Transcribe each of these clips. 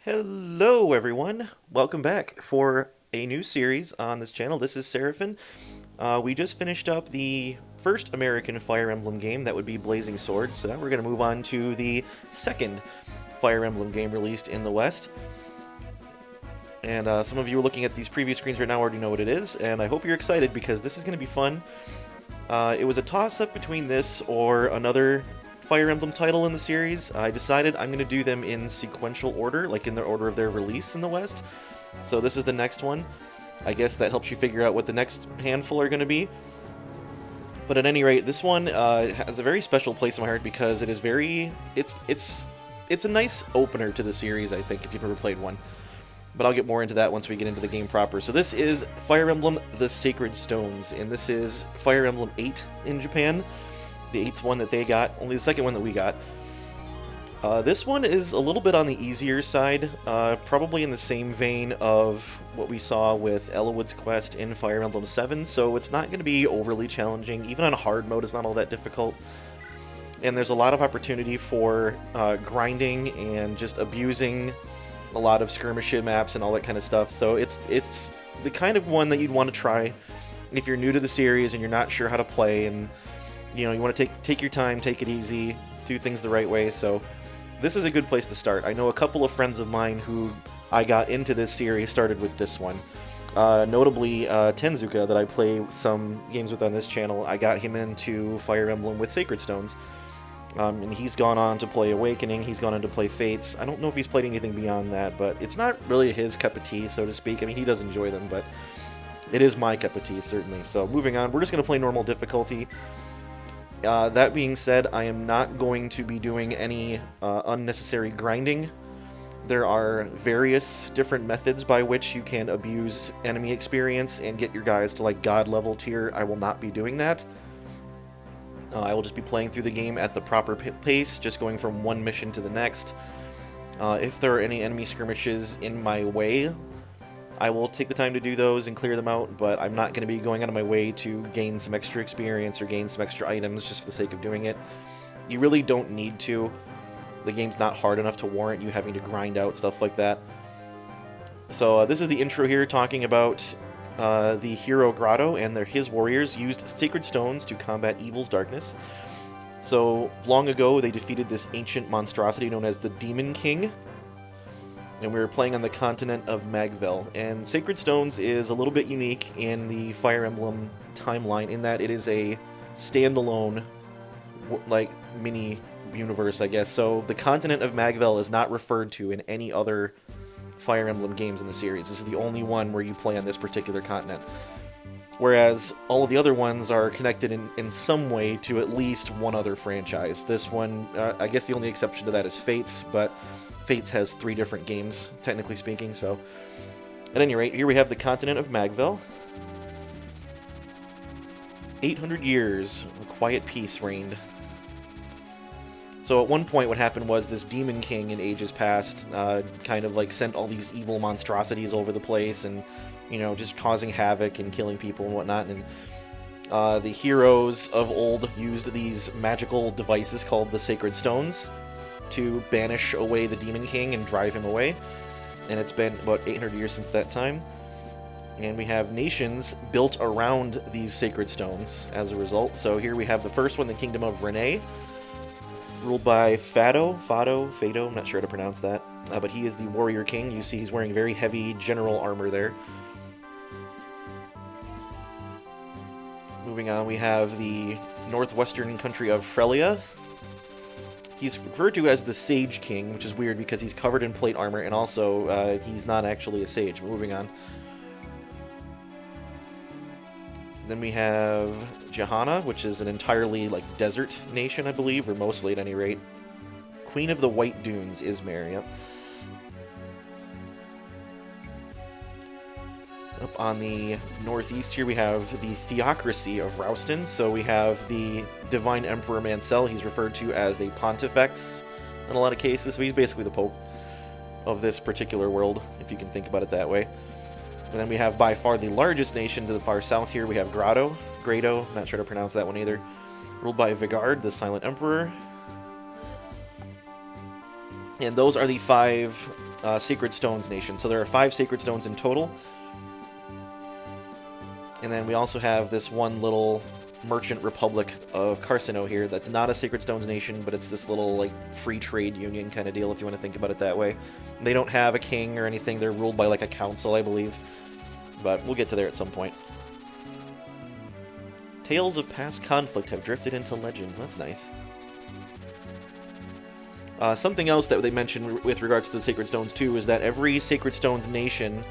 Hello, everyone. Welcome back for a new series on this channel. This is Seraphin. We just finished up the first American Fire Emblem game, that would be Blazing Sword. So now we're going to move on to the second Fire Emblem game released in the West. And some of you are looking at these previous screens right now already know what it is, and I hope you're excited because this is going to be fun. It was a toss-up between this or another Fire Emblem title in the series. I decided I'm going to do them in sequential order, like in the order of their release in the West. So this is the next one. I guess that helps you figure out what the next handful are going to be. But at any rate, this one has a very special place in my heart because it is it's a nice opener to the series, I think, if you've never played one. But I'll get more into that once we get into the game proper. So this is Fire Emblem The Sacred Stones, and this is Fire Emblem 8 in Japan. The 8th one that they got, only the second one that we got. This one is a little bit on the easier side, probably in the same vein of what we saw with Ellawood's Quest in Fire Emblem 7, so it's not going to be overly challenging. Even on hard mode, it's not all that difficult. And there's a lot of opportunity for grinding and just abusing a lot of skirmish maps and all that kind of stuff, so it's the kind of one that you'd want to try if you're new to the series and you're not sure how to play, and you want to take your time, take it easy, do things the right way. So this is a good place to start. I know a couple of friends of mine who I got into this series started with this one. Notably, Tenzuka, that I play some games with on this channel, I got him into Fire Emblem with Sacred Stones. And he's gone on to play Awakening, he's gone on to play Fates. I don't know if he's played anything beyond that, but it's not really his cup of tea, so to speak. I mean, he does enjoy them, but it is my cup of tea, certainly. So moving on, we're just going to play normal difficulty. That being said, I am not going to be doing any unnecessary grinding. There are various different methods by which you can abuse enemy experience and get your guys to like god level tier. I will not be doing that. I will just be playing through the game at the proper pace, just going from one mission to the next. If there are any enemy skirmishes in my way, I will take the time to do those and clear them out, but I'm not going to be going out of my way to gain some extra experience or gain some extra items just for the sake of doing it. You really don't need to. The game's not hard enough to warrant you having to grind out stuff like that. So this is the intro here, talking about the hero Grotto and his warriors used sacred stones to combat evil's darkness. So, long ago, they defeated this ancient monstrosity known as the Demon King, and we were playing on the continent of Magvel. And Sacred Stones is a little bit unique in the Fire Emblem timeline in that it is a standalone, like, mini universe, I guess. So, the continent of Magvel is not referred to in any other Fire Emblem games in the series. This is the only one where you play on this particular continent. Whereas all of the other ones are connected in some way to at least one other franchise. This one, I guess the only exception to that is Fates, but Fates has 3 different games, technically speaking, so... At any rate, here we have the continent of Magvel. 800 years of quiet peace reigned. So at one point what happened was this Demon King in ages past kind of like sent all these evil monstrosities over the place and, just causing havoc and killing people and whatnot. And the heroes of old used these magical devices called the Sacred Stones to banish away the Demon King and drive him away. And it's been about 800 years since that time. And we have nations built around these Sacred Stones as a result. So here we have the first one, the Kingdom of Renee, ruled by Fado, I'm not sure how to pronounce that, but he is the warrior king. You see he's wearing very heavy general armor there. Moving on, we have the northwestern country of Frelia. He's referred to as the Sage King, which is weird because he's covered in plate armor, and also he's not actually a sage. Moving on. Then we have Johanna, which is an entirely desert nation, I believe, or mostly at any rate. Queen of the White Dunes, Izmir, yep. Up on the northeast here we have the Theocracy of Rouston. So we have the Divine Emperor Mansell. He's referred to as the Pontifex in a lot of cases, so he's basically the Pope of this particular world, if you can think about it that way. And then we have by far the largest nation to the far south here. We have Grado, not sure how to pronounce that one either. Ruled by Vigard, the Silent Emperor. And those are the 5 Sacred Stones nations. So there are 5 Sacred Stones in total. And then we also have this one little merchant republic of Carcino here that's not a Sacred Stones nation, but it's this little like free trade union kind of deal if you want to think about it that way. They don't have a king or anything. They're ruled by like a council, I believe. But we'll get to there at some point. Tales of past conflict have drifted into legend. That's nice. Something else that they mentioned with regards to the Sacred Stones, too, is that every Sacred Stones nation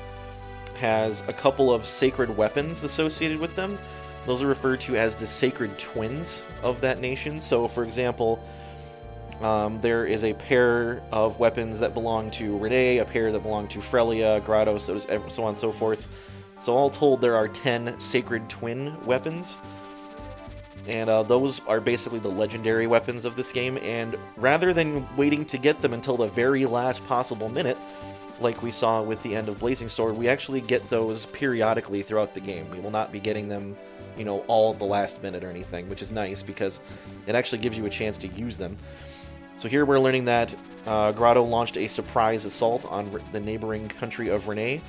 has a couple of sacred weapons associated with them. Those are referred to as the sacred twins of that nation. So, for example, there is a pair of weapons that belong to Renee, a pair that belong to Frelia, Grotto, so on and so forth. So all told, there are 10 sacred twin weapons. And those are basically the legendary weapons of this game, and rather than waiting to get them until the very last possible minute, like we saw with the end of Blazing Sword, we actually get those periodically throughout the game. We will not be getting them, you know, all at the last minute or anything, which is nice because it actually gives you a chance to use them. So here we're learning that Grotto launched a surprise assault on the neighboring country of Renee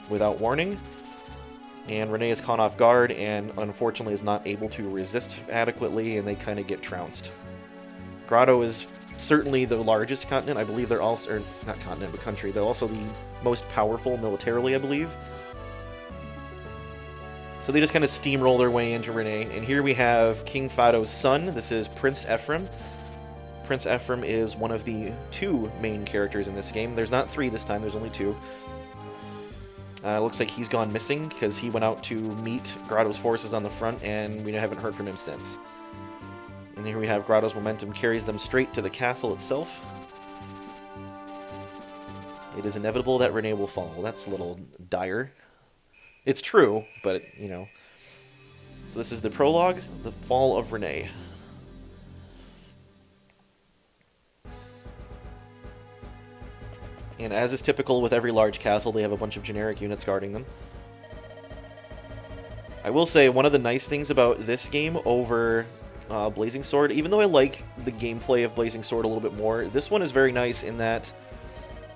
without warning. And Renee is caught off guard and unfortunately is not able to resist adequately, and they kind of get trounced. Grotto is certainly the largest continent. I believe they're also, or not continent, but country. They're also the most powerful militarily, I believe. So they just kind of steamroll their way into Renee. And here we have King Fado's son. This is Prince Ephraim. Prince Ephraim is one of the 2 main characters in this game. There's not 3 this time, there's only 2. Looks like he's gone missing because he went out to meet Grotto's forces on the front, and we haven't heard from him since. And here we have Grotto's momentum carries them straight to the castle itself. It is inevitable that Renee will fall. That's a little dire. It's true, but, you know. So this is the prologue, the fall of Renee. And as is typical with every large castle, they have a bunch of generic units guarding them. I will say, one of the nice things about this game over Blazing Sword, even though I like the gameplay of Blazing Sword a little bit more, this one is very nice in that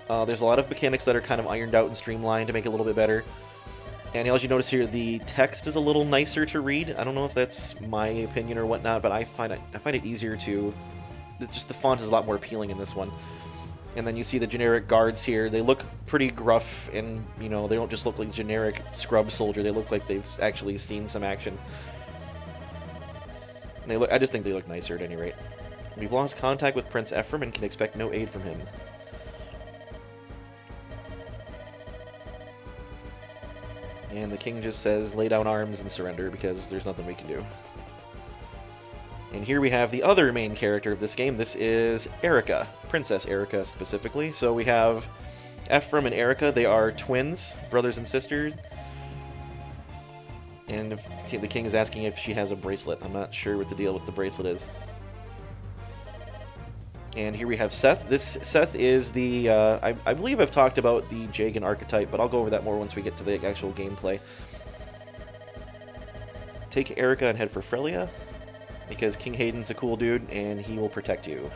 there's a lot of mechanics that are kind of ironed out and streamlined to make it a little bit better. And as you notice here, the text is a little nicer to read. I don't know if that's my opinion or whatnot, but I find it easier to... Just the font is a lot more appealing in this one. And then you see the generic guards here. They look pretty gruff, and, you know, they don't just look like generic scrub soldier. They look like they've actually seen some action. And I just think they look nicer at any rate. We've lost contact with Prince Ephraim and can expect no aid from him. And the king just says, lay down arms and surrender, because there's nothing we can do. And here we have the other main character of this game. This is Erica, Princess Erica specifically. So we have Ephraim and Erica. They are twins, brothers and sisters. And the king is asking if she has a bracelet. I'm not sure what the deal with the bracelet is. And here we have Seth. This Seth is the, I believe I've talked about the Jagan archetype, but I'll go over that more once we get to the actual gameplay. Take Erica and head for Frelia, because King Hayden's a cool dude, and he will protect you.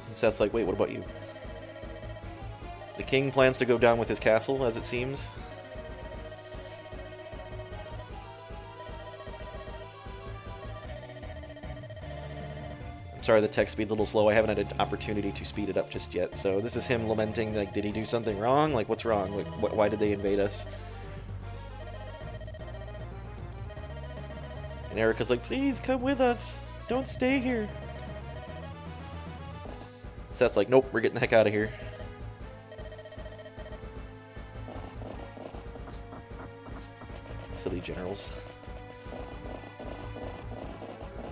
And Seth's like, wait, what about you? The king plans to go down with his castle, as it seems. Sorry, the text speed's a little slow. I haven't had an opportunity to speed it up just yet. So this is him lamenting, like, did he do something wrong? Like, what's wrong? Like, why did they invade us? And Erica's like, please come with us. Don't stay here. Seth's like, nope, we're getting the heck out of here. Silly generals.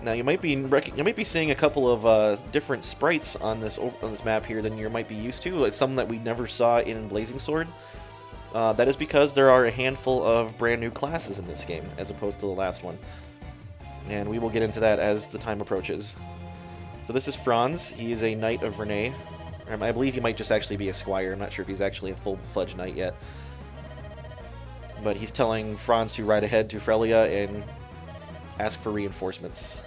Now you might be seeing a couple of different sprites on this map here than you might be used to. It's something that we never saw in Blazing Sword. That is because there are a handful of brand new classes in this game, as opposed to the last one. And we will get into that as the time approaches. So this is Franz. He is a knight of Renee. I believe he might just actually be a squire. I'm not sure if he's actually a full-fledged knight yet. But he's telling Franz to ride ahead to Frelia and ask for reinforcements.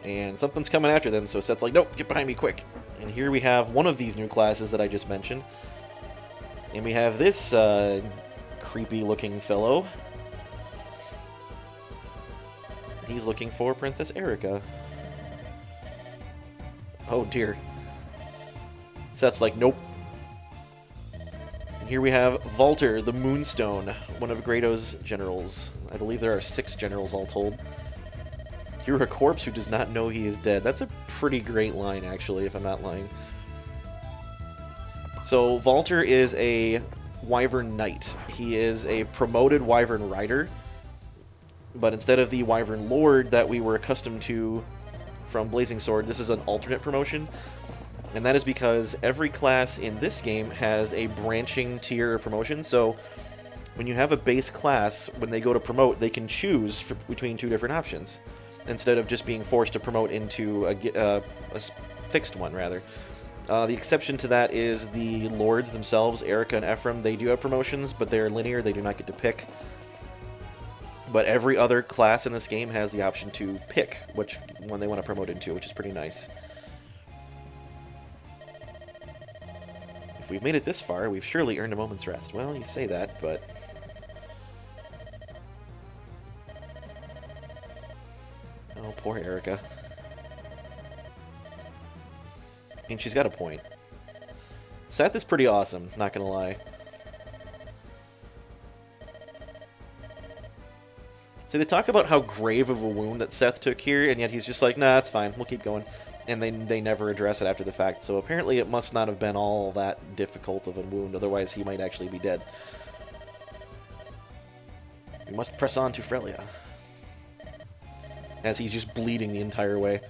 And something's coming after them, so Seth's like, nope, get behind me quick. And here we have one of these new classes that I just mentioned. And we have this creepy-looking fellow. He's looking for Princess Erica. Oh, dear. Seth's like, nope. And here we have Valter, the Moonstone, one of Grado's generals. I believe there are 6 generals all told. You're a corpse who does not know he is dead. That's a pretty great line, actually, if I'm not lying. So, Valter is a Wyvern Knight. He is a promoted Wyvern Rider, but instead of the Wyvern Lord that we were accustomed to from Blazing Sword, this is an alternate promotion, and that is because every class in this game has a branching tier of promotion, so when you have a base class, when they go to promote, they can choose between 2 different options, instead of just being forced to promote into a fixed one, rather. The exception to that is the lords themselves, Erica and Ephraim. They do have promotions, but they're linear. They do not get to pick. But every other class in this game has the option to pick which one they want to promote into, which is pretty nice. If we've made it this far, we've surely earned a moment's rest. Well, you say that, but... Oh, poor Erica. I mean, she's got a point. Seth is pretty awesome, not gonna lie. See, they talk about how grave of a wound that Seth took here, and yet he's just like, nah, it's fine, we'll keep going. And they never address it after the fact, so apparently it must not have been all that difficult of a wound, otherwise he might actually be dead. We must press on to Frelia. As he's just bleeding the entire way.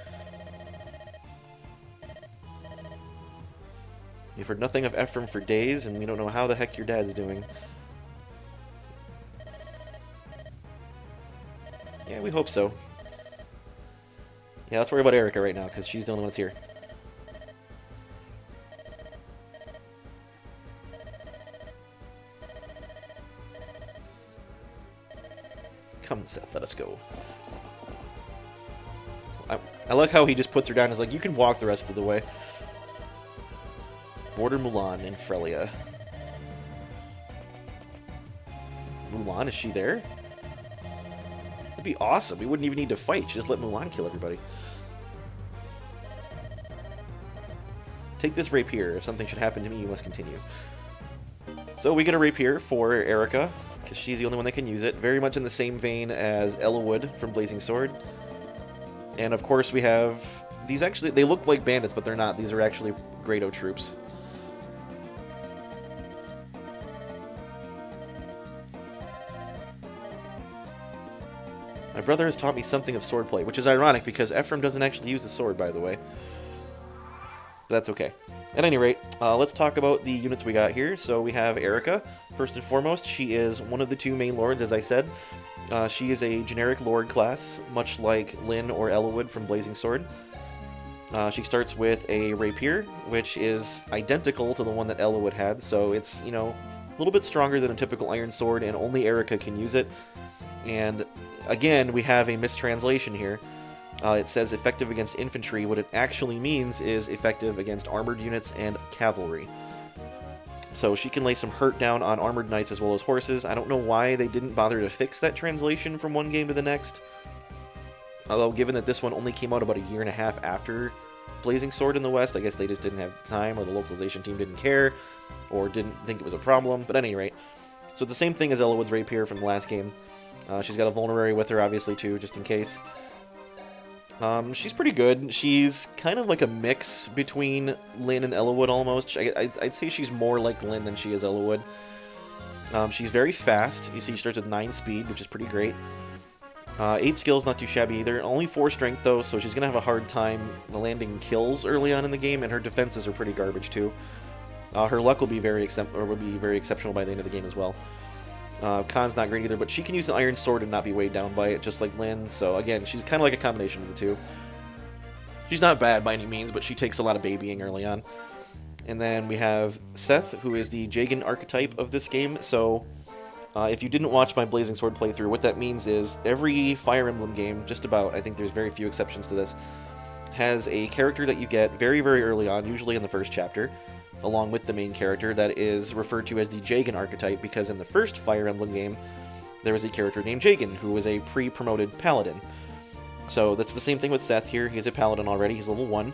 We've heard nothing of Ephraim for days, and we don't know how the heck your dad's doing. Yeah, we hope so. Yeah, let's worry about Erica right now, because she's the only one that's here. Come, Seth, let us go. I like how he just puts her down and is like, you can walk the rest of the way. Border Mulan and Frelia. Mulan, is she there? That'd be awesome. We wouldn't even need to fight. Just let Mulan kill everybody. Take this rapier. If something should happen to me, you must continue. So we get a rapier for Erica, because she's the only one that can use it. Very much in the same vein as Ellawood from Blazing Sword. And of course we have... These actually... They look like bandits, but they're not. These are actually Grado troops. My brother has taught me something of swordplay, which is ironic because Ephraim doesn't actually use the sword, by the way. But that's okay. At any rate, let's talk about the units we got here. So we have Erica. First and foremost, she is one of the 2 main lords, as I said. She is a generic lord class, much like Lyn or Ellawood from Blazing Sword. She starts with a rapier, which is identical to the one that Ellawood had, so it's, you know, a little bit stronger than a typical iron sword, and only Erica can use it. And again, we have a mistranslation here. It says effective against infantry. What it actually means is effective against armored units and cavalry. So she can lay some hurt down on armored knights as well as horses. I don't know why they didn't bother to fix that translation from one game to the next. Although, given that this one only came out about a year and a half after Blazing Sword in the West, I guess they just didn't have time, or the localization team didn't care, or didn't think it was a problem. But at any rate, so it's the same thing as Ellawood's rapier from the last game. She's got a vulnerary with her, obviously, too, just in case. She's pretty good. She's kind of like a mix between Lyn and Ellawood, almost. I'd say she's more like Lyn than she is Ellawood. She's very fast. You see she starts with 9 speed, which is pretty great. 8 skills, not too shabby either. Only 4 strength, though, so she's going to have a hard time landing kills early on in the game, and her defenses are pretty garbage, too. Her luck will be very exceptional by the end of the game as well. Khan's not great either, but she can use an iron sword and not be weighed down by it, just like Lyn. So again, she's kind of like a combination of the 2. She's not bad by any means, but she takes a lot of babying early on. And then we have Seth, who is the Jagan archetype of this game. So if you didn't watch my Blazing Sword playthrough, what that means is every Fire Emblem game, just about, I think there's very few exceptions to this, has a character that you get very, very early on, usually in the first chapter, along with the main character, that is referred to as the Jagan archetype, because in the first Fire Emblem game, there was a character named Jagan, who was a pre-promoted paladin. So that's the same thing with Seth here. He's a paladin already, he's level 1.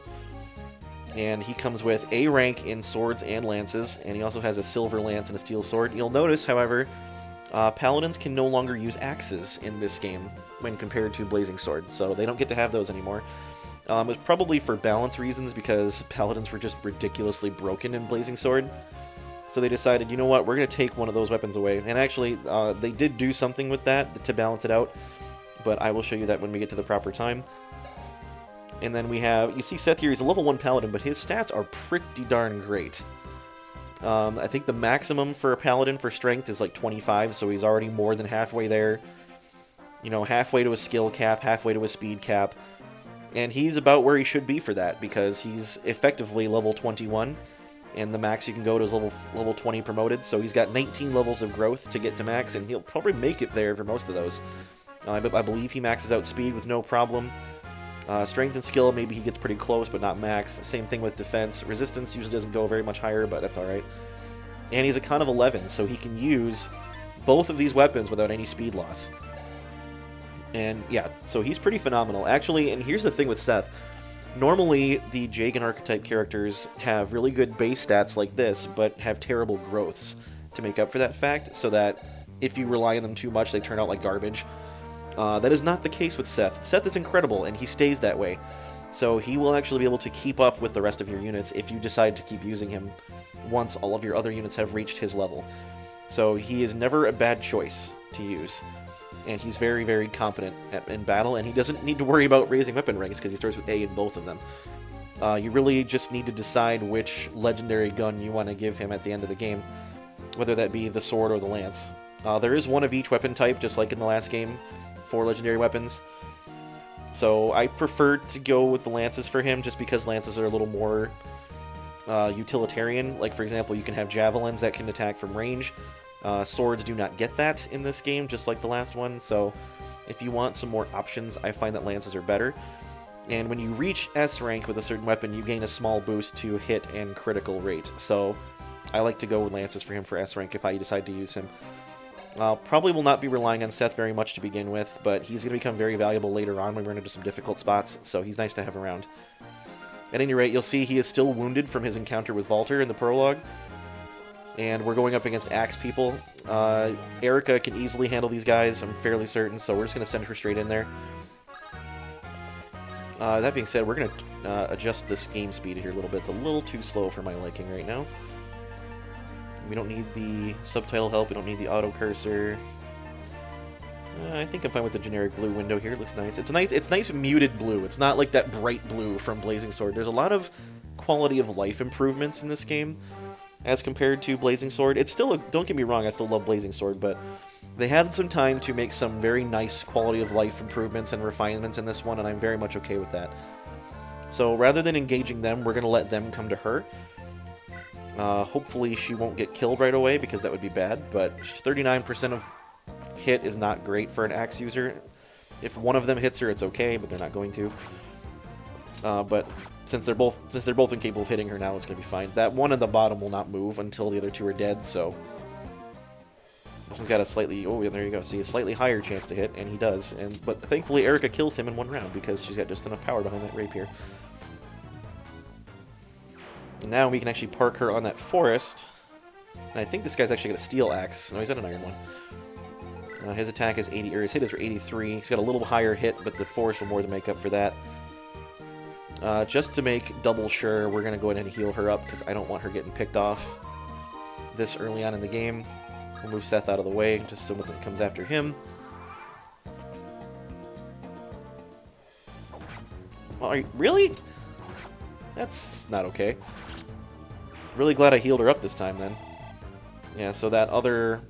And he comes with A rank in swords and lances, and he also has a silver lance and a steel sword. You'll notice, however, paladins can no longer use axes in this game when compared to blazing sword, so they don't get to have those anymore. It's probably for balance reasons, because paladins were just ridiculously broken in blazing sword. So they decided, you know what, we're going to take one of those weapons away. And actually, they did do something with that to balance it out, but I will show you that when we get to the proper time. And then we have, you see Seth here, he's a level 1 paladin, but his stats are pretty darn great. I think the maximum for a paladin for strength is like 25, so he's already more than halfway there. You know, halfway to a skill cap, halfway to a speed cap. And he's about where he should be for that, because he's effectively level 21, and the max you can go to is level 20 promoted, so he's got 19 levels of growth to get to max, and he'll probably make it there for most of those. I believe he maxes out speed with no problem. Strength and skill, maybe he gets pretty close, but not max. Same thing with defense. Resistance usually doesn't go very much higher, but that's alright. And he's a con of 11, so he can use both of these weapons without any speed loss. And yeah, so he's pretty phenomenal. Actually, and here's the thing with Seth. Normally, the Jagan archetype characters have really good base stats like this, but have terrible growths to make up for that fact, so that if you rely on them too much, they turn out like garbage. That is not the case with Seth. Seth is incredible, and he stays that way. So he will actually be able to keep up with the rest of your units if you decide to keep using him once all of your other units have reached his level. So he is never a bad choice to use. And he's very, very competent in battle, and he doesn't need to worry about raising weapon ranks because he starts with A in both of them. You really just need to decide which legendary gun you want to give him at the end of the game, whether that be the sword or the lance. There is one of each weapon type, just like in the last game, for legendary weapons. So I prefer to go with the lances for him, just because lances are a little more utilitarian. Like, for example, you can have javelins that can attack from range. Swords do not get that in this game, just like the last one, so if you want some more options, I find that lances are better. And when you reach S rank with a certain weapon, you gain a small boost to hit and critical rate, so I like to go with lances for him for S rank if I decide to use him. Probably will not be relying on Seth very much to begin with, but he's going to become very valuable later on when we run into some difficult spots, so he's nice to have around. At any rate, you'll see he is still wounded from his encounter with Walter in the prologue. And we're going up against Axe people. Erica can easily handle these guys, I'm fairly certain, so we're just going to send her straight in there. That being said, we're going to adjust this game speed here a little bit. It's a little too slow for my liking right now. We don't need the subtitle help, we don't need the auto cursor. I think I'm fine with the generic blue window here, it looks nice. It's nice muted blue, it's not like that bright blue from Blazing Sword. There's a lot of quality of life improvements in this game as compared to Blazing Sword. It's still, don't get me wrong, I still love Blazing Sword, but they had some time to make some very nice quality of life improvements and refinements in this one, and I'm very much okay with that. So rather than engaging them, we're going to let them come to her. Hopefully she won't get killed right away, because that would be bad, but 39% of hit is not great for an axe user. If one of them hits her, it's okay, but they're not going to. But since they're both incapable of hitting her now, it's going to be fine. That one at the bottom will not move until the other two are dead, so this one's got a slightly, oh yeah, there you go, see a slightly higher chance to hit, and he does. But thankfully Erica kills him in one round, because she's got just enough power behind that rapier. And now we can actually park her on that forest. And I think this guy's actually got a steel axe. No, he's got an iron one. His attack is 80, or his hit is 83. He's got a little higher hit, but the forest will more than make up for that. Just to make double sure, we're going to go ahead and heal her up, because I don't want her getting picked off this early on in the game. We'll move Seth out of the way, just so nothing comes after him. Really? That's not okay. Really glad I healed her up this time, then. Yeah, so that other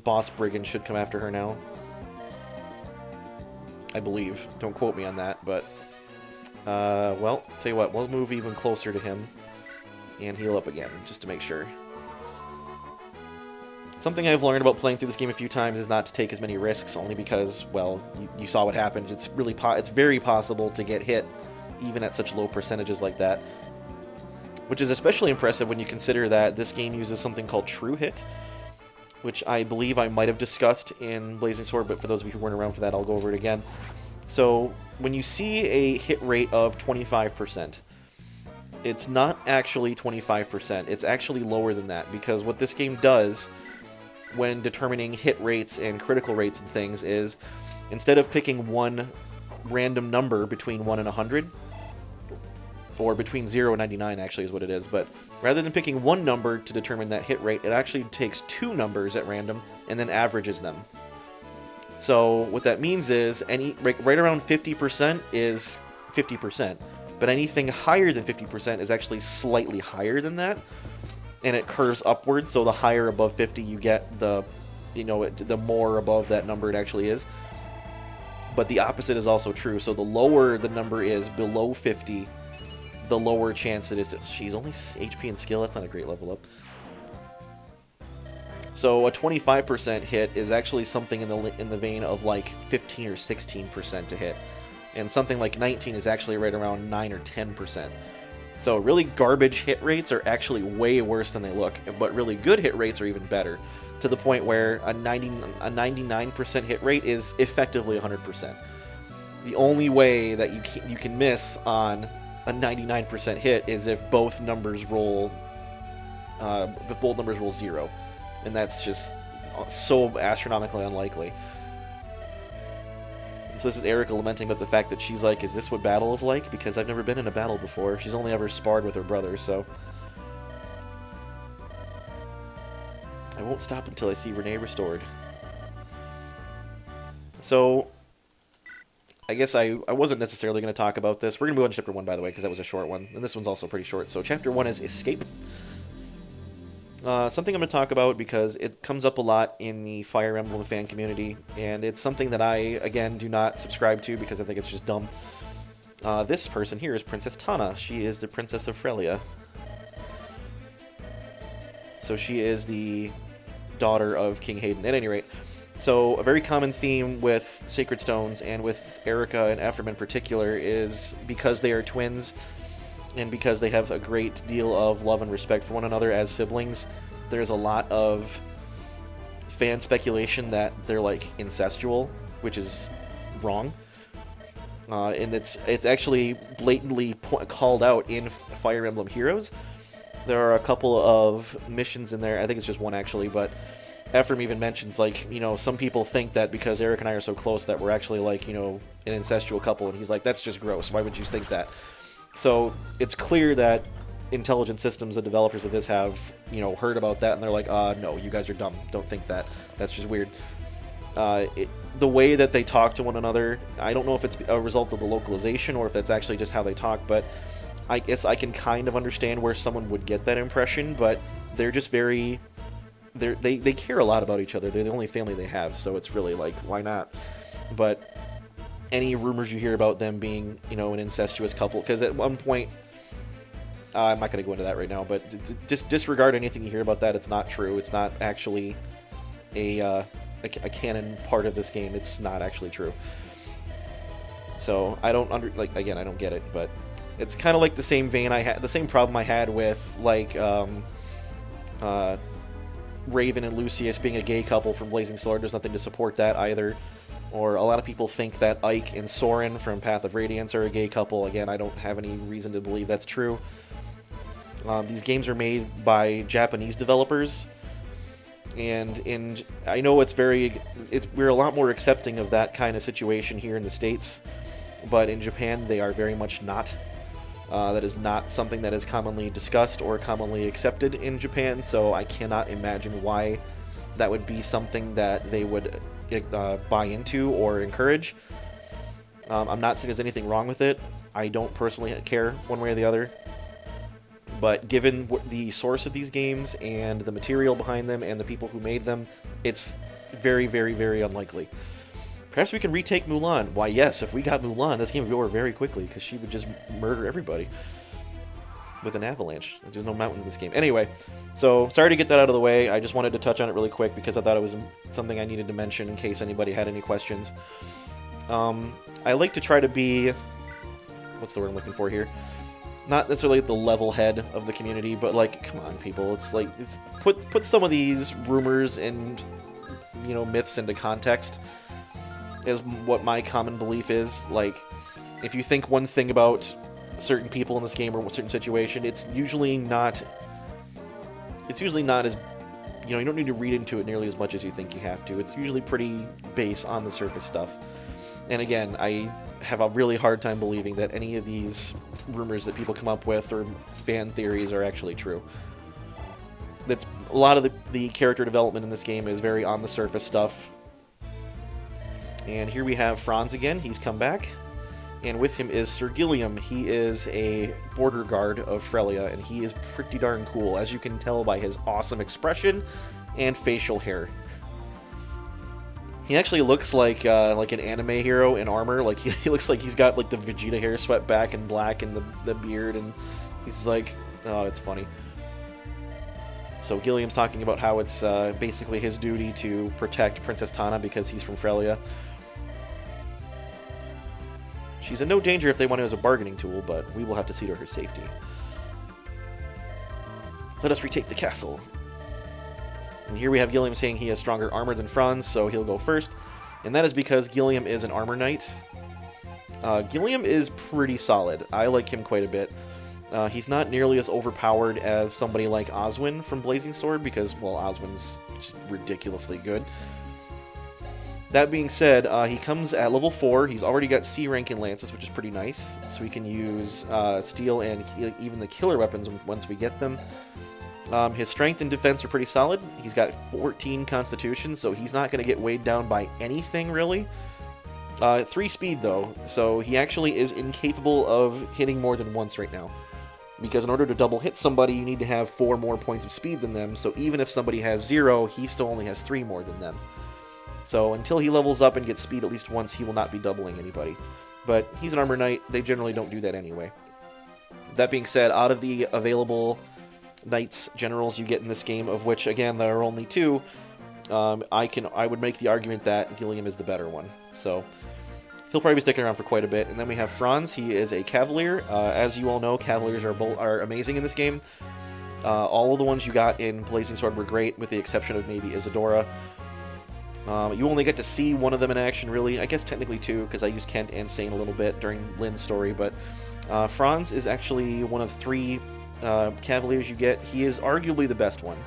boss brigand should come after her now. I believe. Don't quote me on that, but... well, tell you what, we'll move even closer to him and heal up again, just to make sure. Something I've learned about playing through this game a few times is not to take as many risks, only because, well, you saw what happened. It's very possible to get hit even at such low percentages like that. Which is especially impressive when you consider that this game uses something called True Hit, which I believe I might have discussed in Blazing Sword, but for those of you who weren't around for that, I'll go over it again. So when you see a hit rate of 25%, it's not actually 25%. It's actually lower than that, because what this game does when determining hit rates and critical rates and things is, instead of picking one random number between 1 and 100, or between 0 and 99 actually is what it is, but rather than picking one number to determine that hit rate, it actually takes two numbers at random and then averages them. So what that means is right around 50% is 50%, but anything higher than 50% is actually slightly higher than that, and it curves upwards, so the higher above 50 you get, the more above that number it actually is. But the opposite is also true, so the lower the number is below 50, the lower chance it is. She's only HP and skill. That's not a great level up. So a 25% hit is actually something in the vein of like 15 or 16% to hit, and something like 19 is actually right around 9 or 10%. So really garbage hit rates are actually way worse than they look, but really good hit rates are even better, to the point where a 99% hit rate is effectively 100%. The only way that you can miss on a 99% hit is if both numbers roll 0, and that's just so astronomically unlikely. So this is Erica lamenting about the fact that she's like, is this what battle is like? Because I've never been in a battle before. She's only ever sparred with her brother, so I won't stop until I see Renee restored. So I guess I wasn't necessarily going to talk about this. We're going to move on to Chapter 1, by the way, because that was a short one. And this one's also pretty short. So Chapter 1 is Escape. Something I'm going to talk about because it comes up a lot in the Fire Emblem fan community, and it's something that I, again, do not subscribe to because I think it's just dumb. This person here is Princess Tana. She is the Princess of Frelia. So she is the daughter of King Hayden. At any rate, so a very common theme with Sacred Stones, and with Erica and Ephraim in particular, is because they are twins, and because they have a great deal of love and respect for one another as siblings, there's a lot of fan speculation that they're like incestual, which is wrong. And it's actually blatantly called out in Fire Emblem Heroes. There are a couple of missions in there, I think it's just one actually, but Ephraim even mentions, like, some people think that because Eric and I are so close that we're actually like, an incestual couple, and he's like, that's just gross, why would you think that? So it's clear that Intelligent Systems, the developers of this, have, heard about that, and they're like, no, you guys are dumb. Don't think that. That's just weird. The way that they talk to one another, I don't know if it's a result of the localization or if that's actually just how they talk, but I guess I can kind of understand where someone would get that impression, but they're just very... They care a lot about each other. They're the only family they have, so it's really like, why not? But any rumors you hear about them being, an incestuous couple, because at one point, I'm not going to go into that right now, but just disregard anything you hear about that. It's not true. It's not actually a canon part of this game. It's not actually true. So I don't again, I don't get it, but it's kind of like the same vein the same problem I had with like Raven and Lucius being a gay couple from Blazing Sword. There's nothing to support that either. Or a lot of people think that Ike and Soren from Path of Radiance are a gay couple. Again, I don't have any reason to believe that's true. These games are made by Japanese developers, and I know we're a lot more accepting of that kind of situation here in the States, but in Japan they are very much not. That is not something that is commonly discussed or commonly accepted in Japan, so I cannot imagine why that would be something that they would buy into or encourage. I'm not saying there's anything wrong with it. I don't personally care one way or the other. But given the source of these games and the material behind them and the people who made them, it's very, very, very unlikely. Perhaps we can retake Mulan. Why, yes, if we got Mulan, this game would be over very quickly, because she would just murder everybody with an avalanche. There's no mountains in this game. Anyway, so sorry to get that out of the way. I just wanted to touch on it really quick because I thought it was something I needed to mention in case anybody had any questions. I like to try to be what's the word I'm looking for here? Not necessarily the level head of the community, but like, come on, people. It's like, put some of these rumors and, you know, myths into context. Is what my common belief is. Like, if you think one thing about certain people in this game or a certain situation, it's usually not as, you know, you don't need to read into it nearly as much as you think you have to. It's usually pretty base on the surface stuff. And again, I have a really hard time believing that any of these rumors that people come up with or fan theories are actually true. That's a lot of the character development in this game is very on the surface stuff. And here we have Franz again. He's come back. And with him is Sir Gilliam. He is a border guard of Frelia, and he is pretty darn cool, as you can tell by his awesome expression and facial hair. He actually looks like an anime hero in armor. Like he looks like he's got like the Vegeta hair swept back and black and the beard, and he's like, oh, it's funny. So Gilliam's talking about how it's basically his duty to protect Princess Tana because he's from Frelia. She's in no danger if they want her as a bargaining tool, but we will have to see to her safety. Let us retake the castle. And here we have Gilliam saying he has stronger armor than Franz, so he'll go first. And that is because Gilliam is an armor knight. Gilliam is pretty solid. I like him quite a bit. He's not nearly as overpowered as somebody like Oswin from Blazing Sword, because, well, Oswin's just ridiculously good. That being said, he comes at level 4. He's already got C rank in lances, which is pretty nice. So we can use steel and even the killer weapons once we get them. His strength and defense are pretty solid. He's got 14 constitution, so he's not going to get weighed down by anything, really. 3 speed, though, so he actually is incapable of hitting more than once right now. Because in order to double hit somebody, you need to have 4 more points of speed than them, so even if somebody has 0, he still only has 3 more than them. So until he levels up and gets speed at least once, he will not be doubling anybody. But he's an armor knight. They generally don't do that anyway. That being said, out of the available knights generals you get in this game, of which, again, there are only 2, I would make the argument that Gilliam is the better one. So he'll probably be sticking around for quite a bit. And then we have Franz. He is a cavalier. As you all know, cavaliers are amazing in this game. All of the ones you got in Blazing Sword were great, with the exception of maybe Isadora. You only get to see one of them in action, really. I guess technically 2, because I used Kent and Sane a little bit during Lynn's story. But Franz is actually one of 3 Cavaliers you get. He is arguably the best one.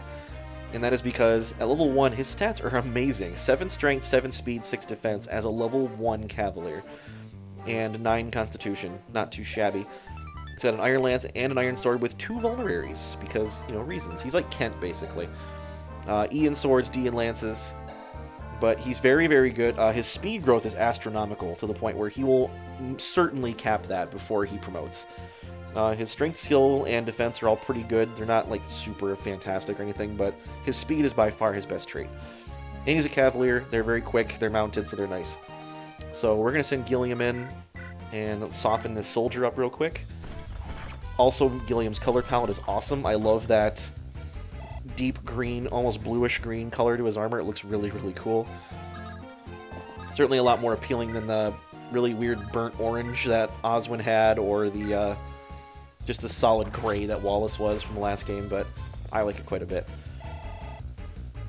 And that is because at level 1, his stats are amazing. 7 strength, 7 speed, 6 defense as a level 1 Cavalier. And 9 constitution. Not too shabby. He's got an Iron Lance and an Iron Sword with 2 vulneraries. Because, you know, reasons. He's like Kent, basically. E in swords, D in lances. But he's very, very good. His speed growth is astronomical, to the point where he will certainly cap that before he promotes. His strength, skill, and defense are all pretty good. They're not, like, super fantastic or anything, but his speed is by far his best trait. And he's a cavalier. They're very quick. They're mounted, so they're nice. So we're going to send Gilliam in and soften this soldier up real quick. Also, Gilliam's color palette is awesome. I love that deep green, almost bluish green color to his armor. It looks really, really cool. Certainly a lot more appealing than the really weird burnt orange that Oswin had, or the just the solid gray that Wallace was from the last game, but I like it quite a bit.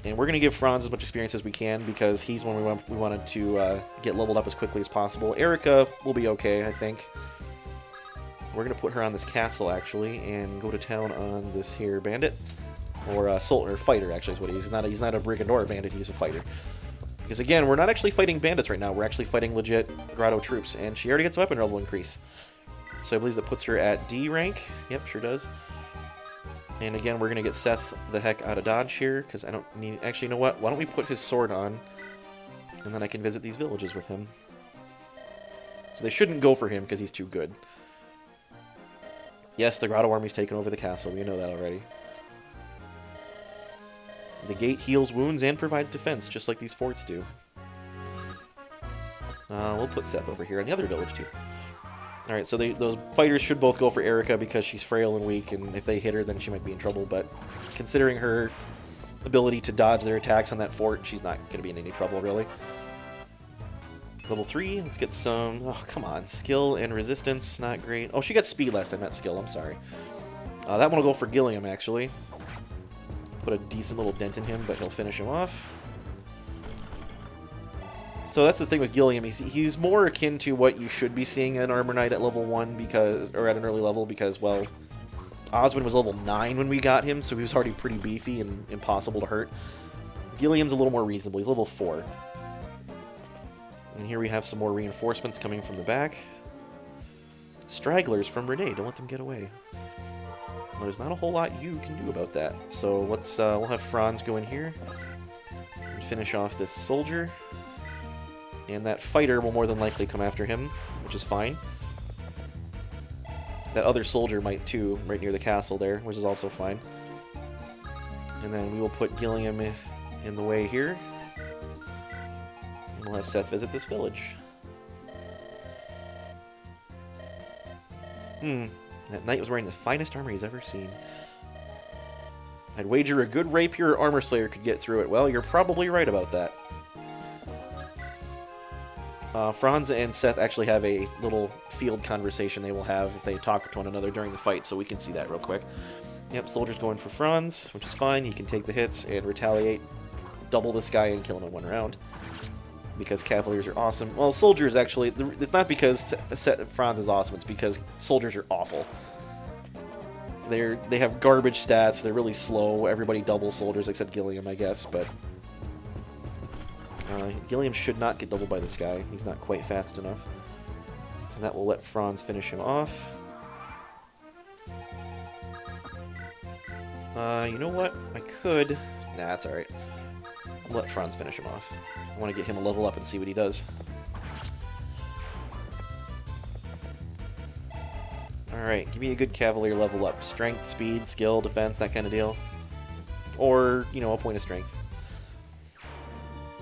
And we're going to give Franz as much experience as we can, because he's one we wanted to get leveled up as quickly as possible. Erica will be okay, I think. We're going to put her on this castle, actually, and go to town on this here bandit. Or fighter, actually, is what he is. He's not a brigand or a bandit, he's a fighter. Because, again, we're not actually fighting bandits right now. We're actually fighting legit Grotto troops. And she already gets a weapon level increase. So I believe that puts her at D rank. Yep, sure does. And, again, we're going to get Seth the heck out of Dodge here. Because I don't need... Actually, you know what? Why don't we put his sword on? And then I can visit these villages with him. So they shouldn't go for him, because he's too good. Yes, the Grotto army's taken over the castle. We know that already. The gate heals wounds and provides defense, just like these forts do. We'll put Seth over here in the other village, too. Alright, so those fighters should both go for Erica because she's frail and weak, and if they hit her, then she might be in trouble. But considering her ability to dodge their attacks on that fort, she's not going to be in any trouble, really. Level 3, let's get some... Oh, come on. Skill and resistance, not great. Oh, she got speed last time, not skill, I'm sorry. That one will go for Gilliam, actually. Put a decent little dent in him, but he'll finish him off. So that's the thing with Gilliam. He's more akin to what you should be seeing in Armor Knight at level 1, or at an early level, because, well, Osmond was level 9 when we got him, so he was already pretty beefy and impossible to hurt. Gilliam's a little more reasonable. He's level 4. And here we have some more reinforcements coming from the back. Stragglers from Renee. Don't let them get away. Well, there's not a whole lot you can do about that. So let's we'll have Franz go in here and finish off this soldier. And that fighter will more than likely come after him, which is fine. That other soldier might too, right near the castle there, which is also fine. And then we will put Gilliam in the way here. And we'll have Seth visit this village. That knight was wearing the finest armor he's ever seen. I'd wager a good rapier or armor slayer could get through it. Well, you're probably right about that. Franz and Seth actually have a little field conversation they will have if they talk to one another during the fight, so we can see that real quick. Yep, soldier's going for Franz, which is fine. He can take the hits and retaliate, double this guy, and kill him in one round. Because Cavaliers are awesome. Well, soldiers actually... It's not because Franz is awesome, it's because soldiers are awful. They have garbage stats, they're really slow, everybody doubles soldiers except Gilliam, I guess, but... Gilliam should not get doubled by this guy. He's not quite fast enough. And that will let Franz finish him off. You know what? I could... Nah, that's alright. I'll let Franz finish him off. I want to get him a level up and see what he does. Alright, give me a good Cavalier level up. Strength, speed, skill, defense, that kind of deal. Or, you know, a point of strength.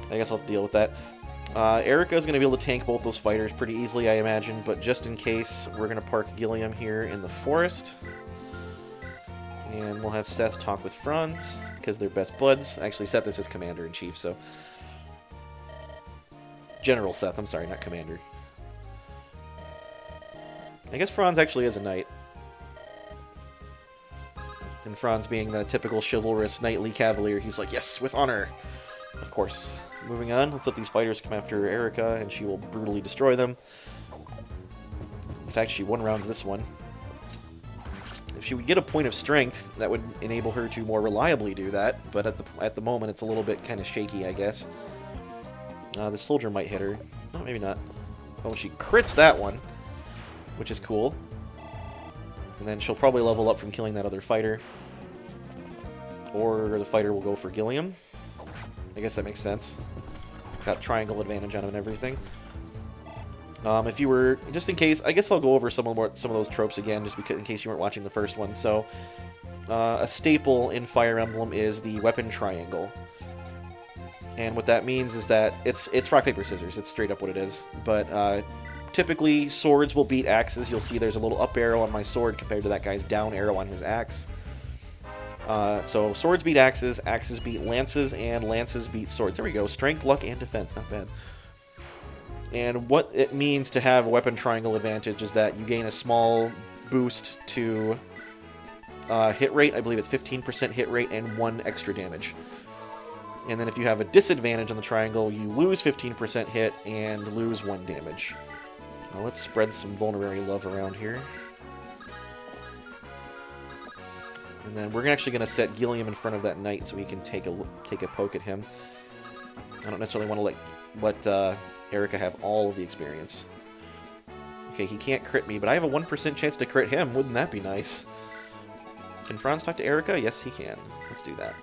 I guess I'll have to deal with that. Erica is going to be able to tank both those fighters pretty easily, I imagine, but just in case, we're going to park Gilliam here in the forest. And we'll have Seth talk with Franz, because they're best buds. Actually, Seth is his commander-in-chief, so... General Seth, I'm sorry, not commander. I guess Franz actually is a knight. And Franz being the typical chivalrous knightly cavalier, he's like, yes, with honor! Of course. Moving on, let's let these fighters come after Erica, and she will brutally destroy them. In fact, she one-rounds this one. If she would get a point of strength, that would enable her to more reliably do that, but at the moment it's a little bit kind of shaky, I guess. The soldier might hit her. No, maybe not. Oh, she crits that one, which is cool. And then she'll probably level up from killing that other fighter. Or the fighter will go for Gilliam. I guess that makes sense. Got triangle advantage on him and everything. If you were, just in case, I guess I'll go over some of those tropes again, just because in case you weren't watching the first one. So, a staple in Fire Emblem is the weapon triangle, and what that means is that it's rock paper scissors. It's straight up what it is. But typically, swords will beat axes. You'll see there's a little up arrow on my sword compared to that guy's down arrow on his axe. So swords beat axes, axes beat lances, and lances beat swords. There we go. Strength, luck, and defense. Not bad. And what it means to have a weapon triangle advantage is that you gain a small boost to hit rate. I believe it's 15% hit rate and 1 extra damage. And then if you have a disadvantage on the triangle, you lose 15% hit and lose 1 damage. Now let's spread some vulnerary love around here. And then we're actually going to set Gilliam in front of that knight so he can take a poke at him. I don't necessarily want to let Erica have all of the experience. Okay, he can't crit me, but I have a 1% chance to crit him. Wouldn't that be nice? Can Franz talk to Erica? Yes, he can. Let's do that.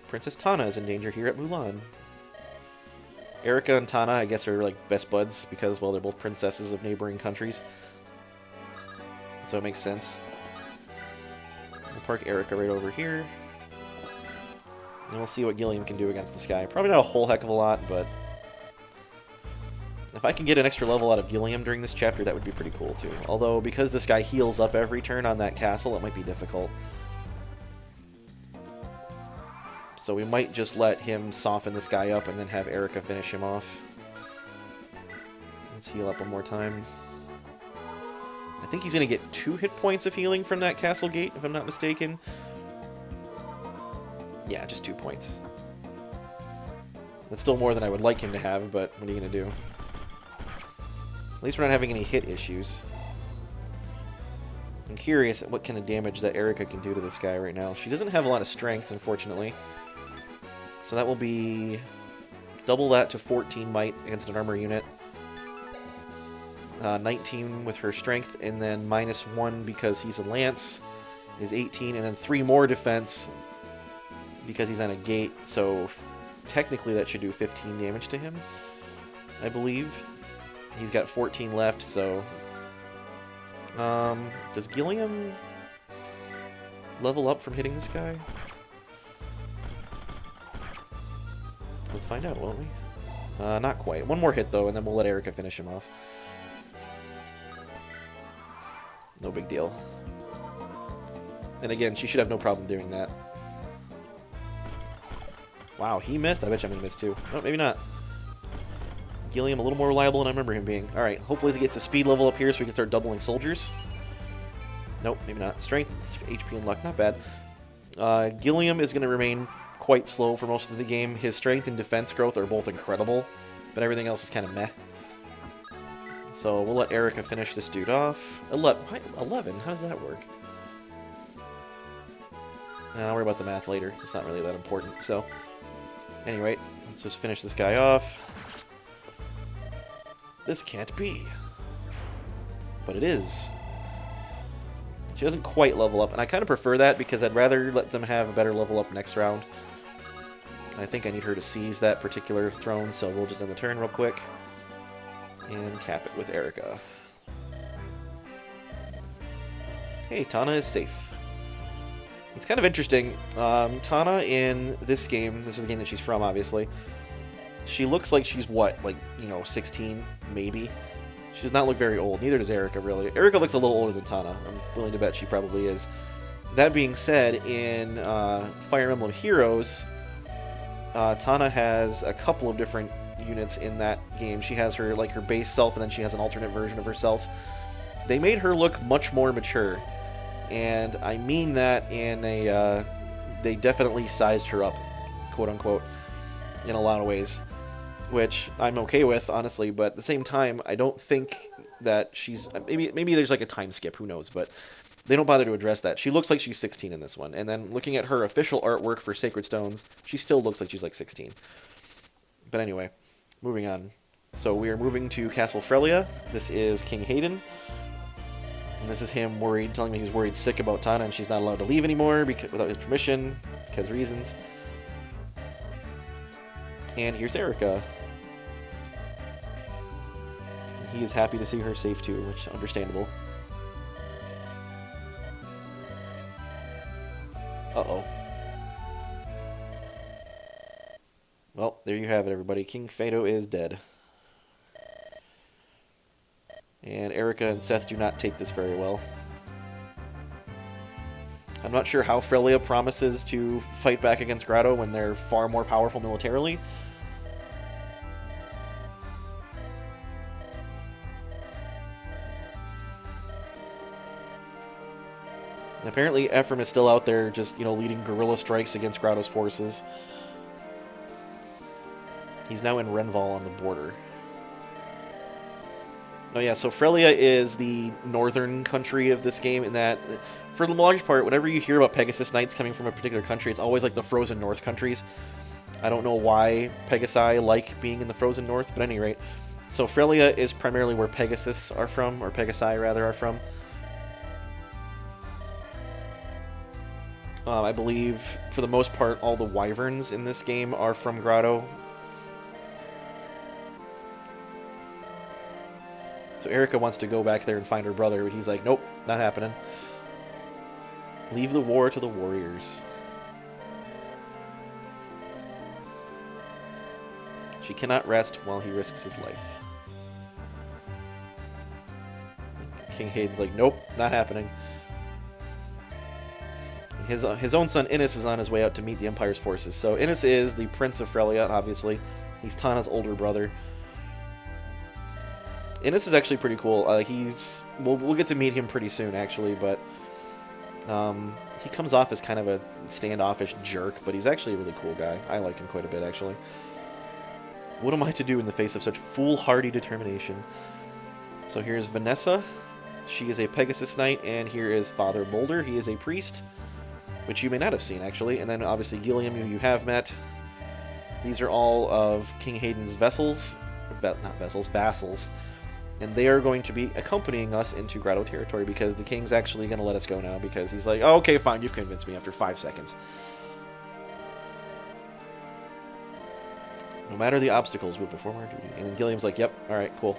Princess Tana is in danger here at Mulan. Erica and Tana, I guess, are like best buds because, well, they're both princesses of neighboring countries. So it makes sense. We'll park Erica right over here. And we'll see what Gilliam can do against this guy. Probably not a whole heck of a lot, but... if I can get an extra level out of Gilliam during this chapter, that would be pretty cool, too. Although, because this guy heals up every turn on that castle, it might be difficult. So we might just let him soften this guy up and then have Erica finish him off. Let's heal up one more time. I think he's going to get 2 hit points of healing from that castle gate, if I'm not mistaken. Yeah, just 2 points. That's still more than I would like him to have, but what are you going to do? At least we're not having any hit issues. I'm curious at what kind of damage that Erica can do to this guy right now. She doesn't have a lot of strength, unfortunately. So that will be double that to 14 might against an armor unit. 19 with her strength, and then -1 because he's a lance is 18, and then 3 more defense because he's on a gate. So technically that should do 15 damage to him, I believe. He's got 14 left, so... does Gilliam level up from hitting this guy? Let's find out, won't we? Not quite. One more hit, though, and then we'll let Erica finish him off. No big deal. And again, she should have no problem doing that. Wow, he missed? I bet you I'm going to miss, too. Oh, maybe not. Gilliam a little more reliable than I remember him being. Alright, hopefully he gets a speed level up here so we can start doubling soldiers. Nope, maybe not. Strength, HP, and luck, not bad. Gilliam is going to remain quite slow for most of the game. His strength and defense growth are both incredible, but everything else is kind of meh. So we'll let Erica finish this dude off. 11? How does that work? I'll worry about the math later. It's not really that important. So, anyway, let's just finish this guy off. This can't be. But it is. She doesn't quite level up, and I kind of prefer that because I'd rather let them have a better level up next round. I think I need her to seize that particular throne, so we'll just end the turn real quick. And cap it with Erica. Hey, Tana is safe. It's kind of interesting. Tana in this game, this is the game that she's from, obviously. She looks like she's, what, like, 16, maybe? She does not look very old. Neither does Erica, really. Erica looks a little older than Tana. I'm willing to bet she probably is. That being said, in Fire Emblem Heroes, Tana has a couple of different units in that game. She has her, like, her base self, and then she has an alternate version of herself. They made her look much more mature. And I mean that in a, they definitely sized her up, quote-unquote, in a lot of ways. Which I'm okay with, honestly, but at the same time, I don't think that she's... Maybe there's, like, a time skip, who knows, but they don't bother to address that. She looks like she's 16 in this one. And then looking at her official artwork for Sacred Stones, she still looks like she's, like, 16. But anyway, moving on. So we are moving to Castle Frelia. This is King Hayden. And this is him worried, telling me he was worried sick about Tana and she's not allowed to leave anymore without his permission, because reasons. And here's Erica. And he is happy to see her safe too, which is understandable. Uh-oh. Well, there you have it, everybody. King Fado is dead. And Erica and Seth do not take this very well. I'm not sure how Frelia promises to fight back against Grotto when they're far more powerful militarily. And apparently Ephraim is still out there just, leading guerrilla strikes against Grotto's forces. He's now in Renval on the border. Oh yeah, so Frelia is the northern country of this game in that, for the large part, whenever you hear about Pegasus Knights coming from a particular country, it's always like the frozen north countries. I don't know why Pegasi like being in the frozen north, but at any rate. So Frelia is primarily where Pegasus are from, or Pegasi rather are from. I believe, for the most part, all the wyverns in this game are from Grotto. So Erica wants to go back there and find her brother, but he's like, nope, not happening. Leave the war to the warriors. She cannot rest while he risks his life. King Hayden's like, nope, not happening. His own son Innes is on his way out to meet the Empire's forces. So Innes is the Prince of Frelia, obviously. He's Tana's older brother. Innes is actually pretty cool. We'll get to meet him pretty soon, actually, but he comes off as kind of a standoffish jerk, but he's actually a really cool guy. I like him quite a bit, actually. What am I to do in the face of such foolhardy determination? So here's Vanessa. She is a Pegasus Knight, and here is Father Boulder. He is a priest, which you may not have seen, actually. And then, obviously, Gilliam, who you have met. These are all of King Hayden's vassals. And they are going to be accompanying us into Grotto territory, because the king's actually going to let us go now, because he's like, oh, okay, fine, you've convinced me after 5 seconds. No matter the obstacles, we'll perform our duty. And then Gilliam's like, yep, alright, cool.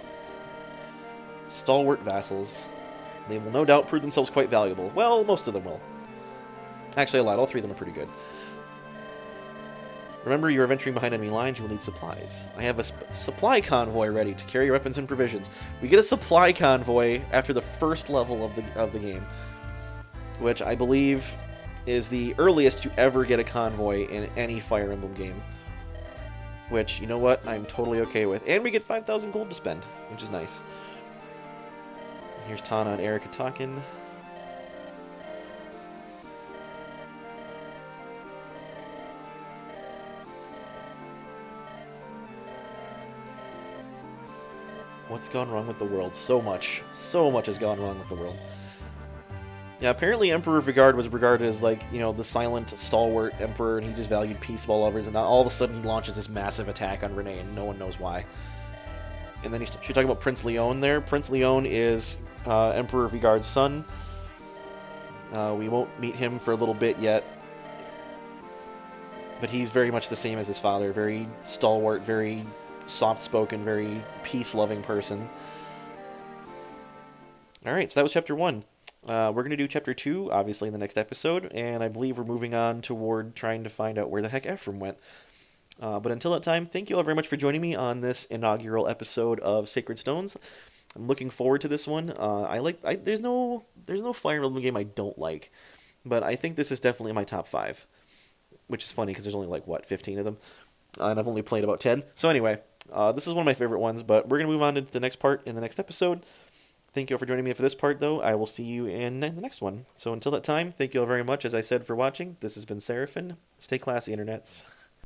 Stalwart vassals. They will no doubt prove themselves quite valuable. Well, most of them will. Actually, a lot. All 3 of them are pretty good. Remember, you are venturing behind enemy lines. You will need supplies. I have a supply convoy ready to carry your weapons and provisions. We get a supply convoy after the first level of the game, which I believe is the earliest to ever get a convoy in any Fire Emblem game. Which, you know what, I'm totally okay with. And we get 5,000 gold to spend, which is nice. Here's Tana and Erica talking. What's gone wrong with the world? So much. So much has gone wrong with the world. Yeah, apparently Emperor Vigard was regarded as, like, you know, the silent, stalwart emperor, and he just valued peace above all others, and now all of a sudden he launches this massive attack on Renee, and no one knows why. And then she's talking about Prince Leon there. Prince Leon is Emperor Vigard's son. We won't meet him for a little bit yet. But he's very much the same as his father. Very stalwart, very soft-spoken, very peace-loving person. Alright, so that was Chapter 1. We're going to do Chapter 2, obviously, in the next episode, and I believe we're moving on toward trying to find out where the heck Ephraim went. But until that time, thank you all very much for joining me on this inaugural episode of Sacred Stones. I'm looking forward to this one. There's no Fire Emblem game I don't like, but I think this is definitely in my top 5, which is funny because there's only, like, 15 of them, and I've only played about 10. So anyway, this is one of my favorite ones, but we're going to move on to the next part in the next episode. Thank you all for joining me for this part, though. I will see you in the next one. So until that time, thank you all very much, as I said, for watching. This has been Seraphin. Stay classy, internets.